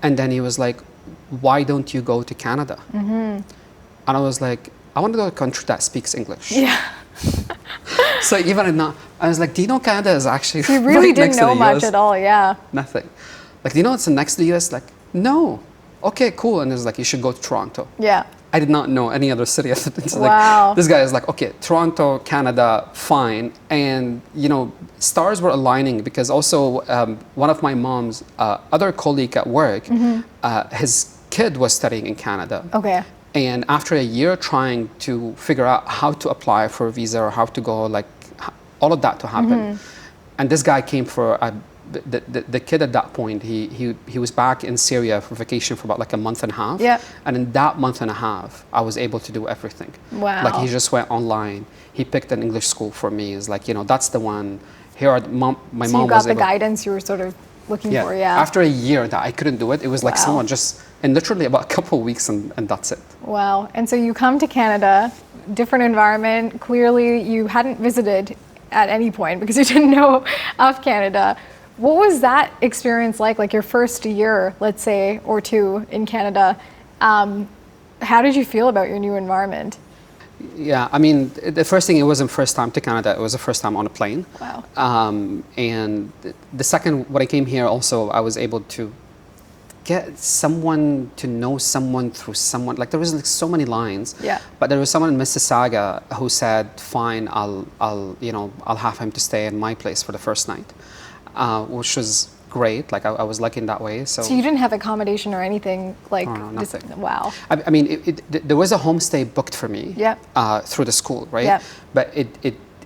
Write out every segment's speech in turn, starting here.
And then he was like, why don't you go to Canada? And I was like, I want to go to a country that speaks English. Yeah. So even not, I was like, do you know Canada is actually You really right didn't next to know the much US? at all, yeah. Nothing. Like, do you know it's next to the US? Like, no. Okay, cool. And it was like, you should go to Toronto. Yeah. I did not know any other city. It's Wow. like, this guy is like, okay, Toronto, Canada, fine. And, you know, stars were aligning because also one of my mom's other colleague at work, his kid was studying in Canada. Okay. And after a year trying to figure out how to apply for a visa or how to go, like all of that to happen. And this guy came for the kid at that point. He was back in Syria for vacation for about like a month and a half. Yeah. And in that month and a half, I was able to do everything. Wow. Like he just went online. He picked an English school for me. It's like, you know, that's the one. Here are my So mom you got was the able, guidance you were sort of looking for, yeah. After a year that I couldn't do it, it was like Wow. someone just, in literally about a couple of weeks and that's it. Wow. And so you come to Canada, different environment. Clearly you hadn't visited at any point because you didn't know of Canada. What was that experience like your first year, let's say, or two in Canada? How did you feel about your new environment? Yeah, I mean, the first thing, it wasn't first time to Canada, it was the first time on a plane. Wow. And the second, when I came here also, I was able to get someone to know someone through someone. Like there was like so many lines. Yeah. But there was someone in Mississauga who said, fine, I'll have him to stay in my place for the first night, which was great. Like I was lucky in that way. So So you didn't have accommodation or anything like no, nothing. Wow. I mean, there was a homestay booked for me. Yeah. Through the school, right? Yeah. But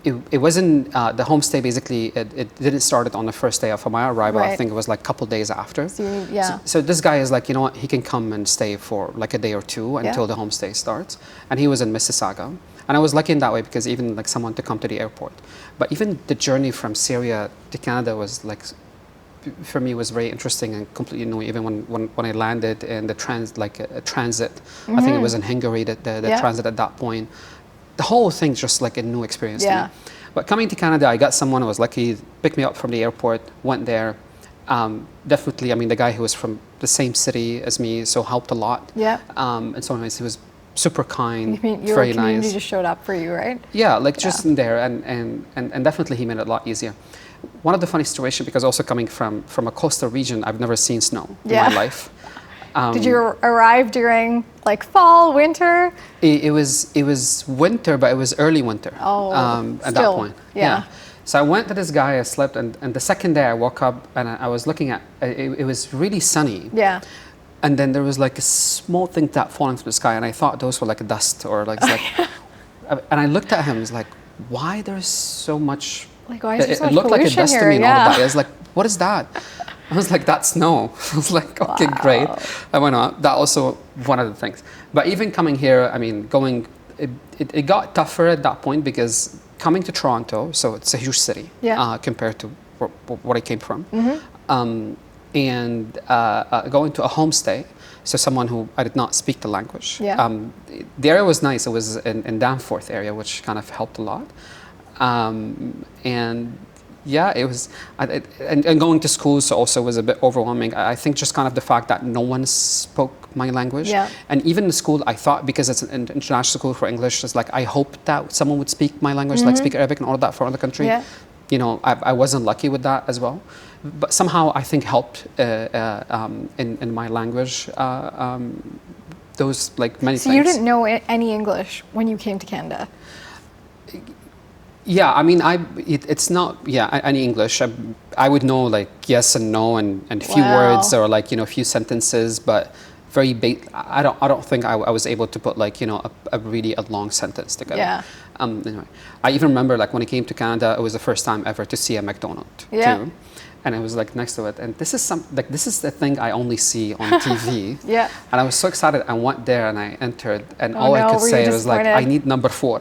it wasn't the homestay. Basically, it didn't start on the first day of my arrival. Right. I think it was like a couple days after. So yeah. So this guy is like, you know what? He can come and stay for like a day or two until the homestay starts. And he was in Mississauga, and I was lucky in that way because even like someone to come to the airport. But even the journey from Syria to Canada was like, for me, was very interesting and completely new. Even when I landed in the transit, I think it was in Hungary, the transit at that point. The whole thing's just like a new experience to me. But coming to Canada, I got someone who was lucky, picked me up from the airport, went there. Definitely, I mean, the guy who was from the same city as me, so helped a lot. Yeah. And so anyways, he was super kind, I mean, your very community nice. just showed up for you, right? Yeah, like just in there, and definitely he made it a lot easier. One of the funny situations, because also coming from a coastal region, I've never seen snow in my life. Did you arrive during like fall, winter? It was winter, but it was early winter. Oh, at that point. Yeah. So I went to this guy, I slept, and the second day I woke up and I was looking at, it was really sunny. Yeah. And then there was like a small thing that falling from the sky, and I thought those were like dust or like, and I looked at him, it's like, why there's so much, like, why is there so much it looked like a dust here? to me and all of that. I was like, what is that? I was like, that's snow. I was like, okay, great. I went on. That also one of the things. But even coming here, I mean, it got tougher at that point because coming to Toronto, so it's a huge city compared to where I came from. And going to a homestay, so someone who I did not speak the language. Yeah. The area was nice. It was in Danforth area, which kind of helped a lot. And yeah, it was, and going to school so also was a bit overwhelming. I think just kind of the fact that no one spoke my language. Yeah. And even in school, I thought, because it's an international school for English, it's like I hoped that someone would speak my language, like speak Arabic and all of that for the country. Yeah. You know, I wasn't lucky with that as well. But somehow I think helped in my language, those like many things. So you didn't know any English when you came to Canada? Yeah, I mean, it's not any English. I would know like yes and no and a few words or like, you know, a few sentences, but very I don't think I was able to put like, you know, a really long sentence together. Yeah. Anyway, I even remember like when I came to Canada, it was the first time ever to see a McDonald's too. And I was like next to it, and this is the thing I only see on TV. Yeah. And I was so excited. I went there and I entered, and all I could say was like, I need number 4.